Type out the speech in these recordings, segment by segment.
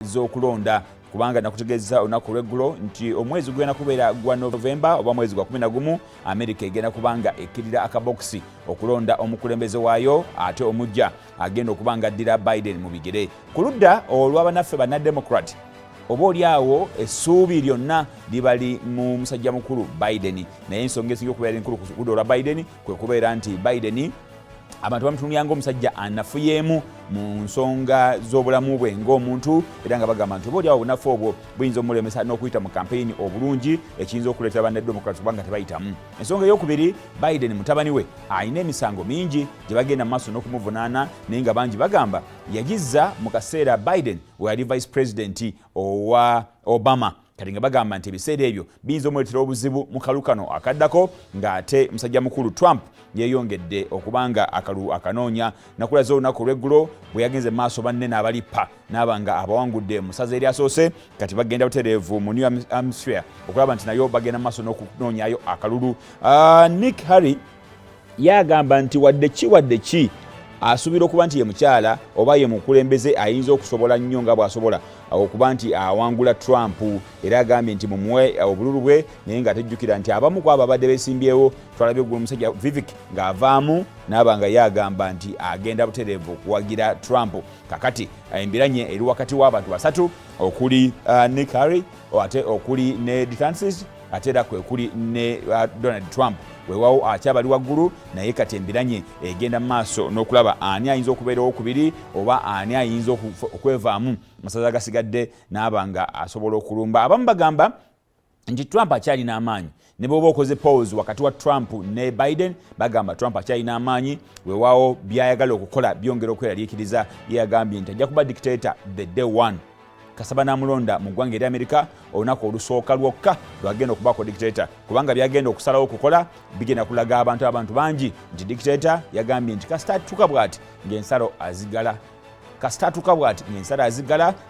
z'okulonda kubanga nakutegeeza olunaku lw'eggulo nti omwezi gugenda kubeera gwa Novemba oba mwezi gwa 11 America egenda kubanga ekkirira akabokisi okulonda omukulembeze waayo ate omujja agenda okubanga addira Biden mu bigere ku ludda olw'abanaffe bannademocrat oba oliawo essuubi lyonna libali mu musajja mukulu Biden naye ensonga esinga okubeera enkulu ku ludda olwa Biden kwe kubeera nti Biden abantu bamutunulyanga omusajja anafuyeemu mu nsonga z'obulamu bwe ng'omuntu era nga bagamba nti oba oliawo obunafu obwo buyinza omulemesa n'okuyita mu kampeyini obulungi ekiyinza okuleetera bannademokrati kubanga tebayitamu. Ensonga ey'okubiri, Biden mutabani we alina emisango mingi gye bagenda mu maaso n'okumuvunaana naye nga bangi bagamba yagizza mu kaseera Biden we yali vice president owa Obama kati nga bagamba nti ebiseera ebyo biyinza omuleetera obuzibu mu kalukano akaddako ng'ate musajja mukulu Trump yeeyongedde okubanga akalulu akanoonya nakulaza olunaku olw'eggulo bwe yagenze maaso banne n'abalippa n'abanga abawangudde mu ssaza eryasoose kati bagenda butereevu mu New Hampshire okulaba nti nayo bagenda maaso n'okunoonyayo akalulu. Nick Haley yagamba nti wadde ki asuubira okuba nti ye mukyala oba ye mukulembeze ayinza okusobola nnyo nga bw'asobola okuba nti awangula Trump era agambye nti mumuwe obululu bwe naye nga tejjukira nti abamu ku abo abadde beesimbyewo twalabye gulu musajja Vivek ng'avaamu n'abanga yagamba nti agenda butereevu okuwagira Trump. Kakati embiranye eri wakati w'abantu basatu okuli Nick Haley ate okuli ne DeSantis ate era kwe kuli ne Donald Trump weewaawo akyabali waggulu naye kati embiranye egenda mu maaso n'okulaba ani ayinza okubeera owokubiri oba ani ayinza okwevaamu masaza agasigadde n'abanga asobola okulumba. Abamu bagamba nti Trump akyalina amaanyi ne bw'oba okoze pause wakati wa Trump ne Biden bagamba Trump akyalina amaanyi weewaawo byayagala okukola byongera okweraliikiriza yagambye nti ajja kuba dictator the day one kasaba n'amulonda mu ggwanga erya Amerika olunaku olusooka lwokka lwagenda okubaako dictator kubanga byagenda okusalawo okukola bigenda kulaga abantu bangi nti dictator yagambye nti kasitatuka bw'ati ng'ensalo azigala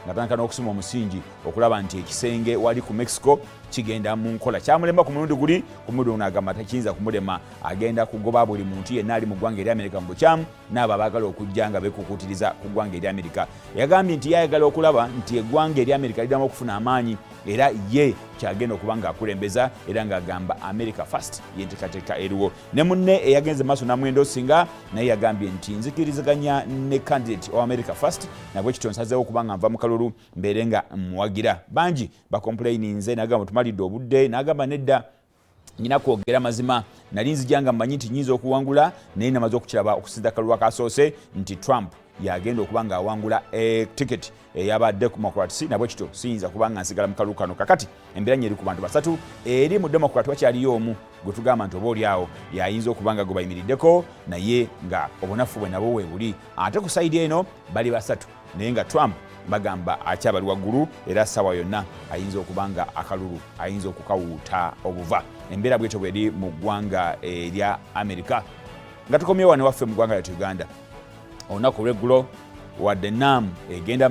nga tandika n'okusima omusingi okulaba nti ekisenge wali ku Mexico kigenda mu nkola kyamulemba ku mulundi guli ku mulundi n'agamba takiyinza kumulema agenda kugoba buli muntu yenna ali mu ggwanga erya Amerika mu bukyamu n'abo abaagala okujja nga beekukuutiriza ku ggwanga erya Amerika. Yagambye nti yayagala okulaba nti eggwanga erya Amerika liddamu okufuna amaanyi era ye kyagenda okuba ng'akulembeza era ng'agamba America first yenteekateeka eriwo. Ne munne eyagenze maaso n'amwenda osinga naye yagambye nti nzikiriziganya ne candidate wa America first nabwe kityo nsazeewo okuba nga nva mu kalulu mbeere nga muwagira. Bangi bakomplaininze n'agamba tumalidde obudde n'agamba nedda nyina kwogera mazima nali nzijanga mmanyi nti nyinza okuwangula naye namaze okukiraba okusinza akalulu akasoose nti Trump yagenda okuba nga awangula ticket ey'Abadde Democrats nabwe kityo siyinza kuba nga nsigala mu kalulu kano. Kakati embiranye eri ku bantu basatu eri mu Democrat wakyaliyo omu gwe tugamba nti oba oliawo yayinza okuba nga gwe bayimiriddeko naye nga obunafu bwe nabwo weebuli ate ku sayidi eno bali basatu naye nga Trump bagamba akyabali waggulu era ssaawa yonna ayinza okuba nga akalulu ayinza okukawuuta obuva. Embeera bwetyo bweri mu ggwanga erya Amerika nga tukomyewo wano waffe mu ggwanga lyattu Uganda olunaku olw'eggulo wadde NAM egenda